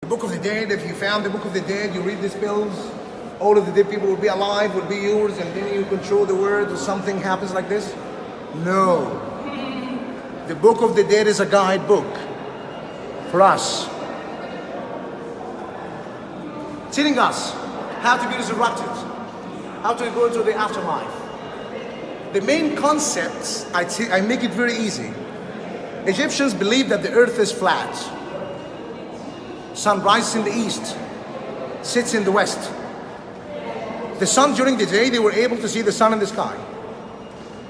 Book of the Dead, if you found the Book of the Dead, you read the spells, all of the dead people will be alive, will be yours, and then you control the world or something happens like this? No. The Book of the Dead is a guidebook for us, telling us how to be resurrected, how to go into the afterlife. The main concepts, I make it very easy. Egyptians believe that the earth is flat. Sun rises in the east, sets in the west. The sun during the day, they were able to see the sun in the sky.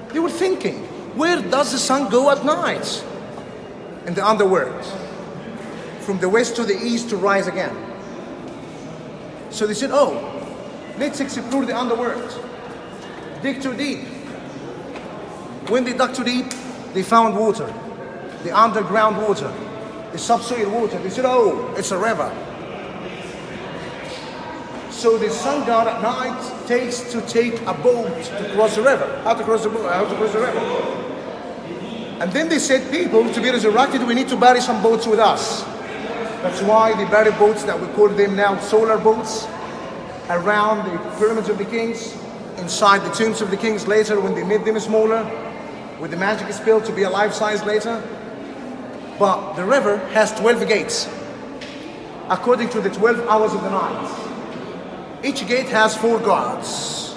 They were thinking, where does the sun go at night? In the underworld. From the west to the east to rise again. So they said, oh, let's explore the underworld. Dig too deep. When they dug too deep, they found water. The underground water. The subsoil water. They said, oh, it's a river. So the sun god at night takes a boat to cross the river. How to cross the river. And then they said, people, to be resurrected, we need to bury some boats with us. That's why they bury boats that we call them now solar boats around the pyramids of the kings, inside the tombs of the kings later when they made them smaller, with the magic spell to be a life size later. But the river has 12 gates, according to the 12 hours of the night. Each gate has 4 guards.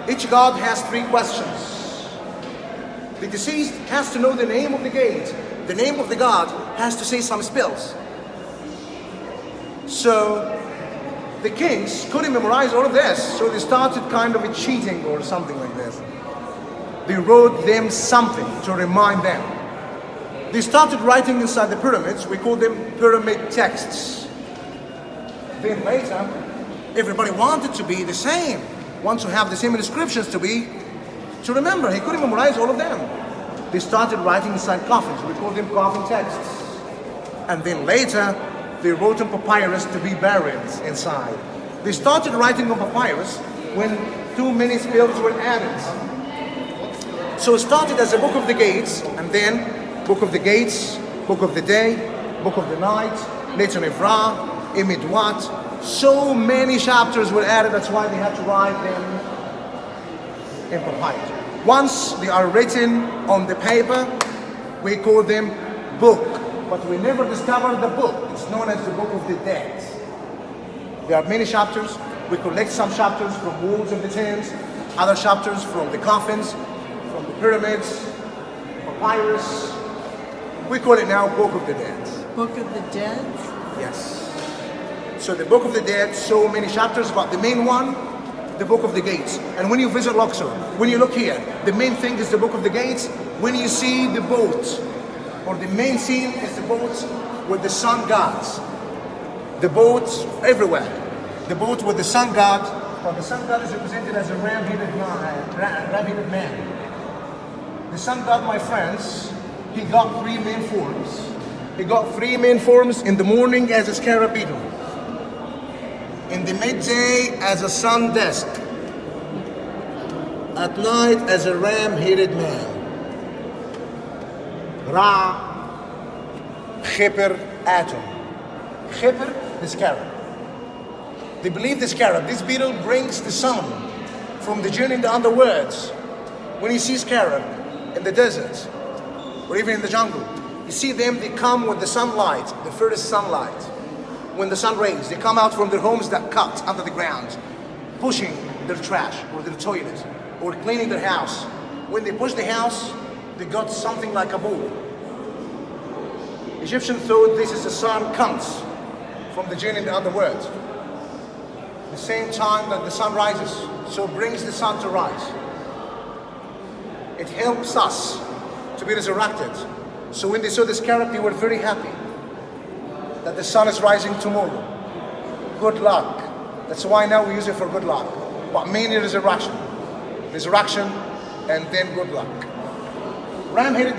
Each guard has 3 questions. The deceased has to know the name of the gate. The name of the guard has to say some spells. So the kings couldn't memorize all of this, so they started kind of cheating or something like this. They wrote them something to remind them. They started writing inside the pyramids. We call them pyramid texts. Then later, everybody wanted to be the same, want to have the same inscriptions to remember. He couldn't memorize all of them. They started writing inside coffins. We call them coffin texts. And then later, they wrote on papyrus to be buried inside. They started writing on papyrus when too many spells were added. So it started as a book of the gates, and then book of the gates, book of the day, book of the night, later Nevra, Imidwat. So many chapters were added, that's why they had to write them in papyrus. Once they are written on the paper, we call them book. But we never discovered the book. It's known as the Book of the Dead. There are many chapters. We collect some chapters from walls of the tombs, other chapters from the coffins, from the pyramids, papyrus. We call it now Book of the Dead. Book of the Dead? Yes. So the Book of the Dead, so many chapters, but the main one, the Book of the Gates. And when you visit Luxor, when you look here, the main thing is the Book of the Gates. When you see the boat, or the main scene is the boat with the sun gods. The boats everywhere. The boat with the sun god, but the sun god is represented as a ram-headed man. The sun god, my friends, he got 3 main forms. He got 3 main forms in the morning as a scarab beetle. In the midday as a sun disk. At night as a ram-headed man. Ra, Khipr, Atom. Khipr, the scarab. They believe the scarab, this beetle brings the sun from the journey in the underworld. When you see scarab in the desert, or even in the jungle, you see them, they come with the sunlight, the first sunlight. When the sun rains, they come out from their homes that cut under the ground, pushing their trash or their toilet, or cleaning their house. When they push the house, they got something like a ball. Egyptians thought this is the sun comes from the journey in the underworld. The same time that the sun rises, so brings the sun to rise. It helps us to be resurrected. So when they saw this scarab, they were very happy that the sun is rising tomorrow. Good luck. That's why now we use it for good luck. But mainly resurrection. Resurrection and then good luck. Ram-headed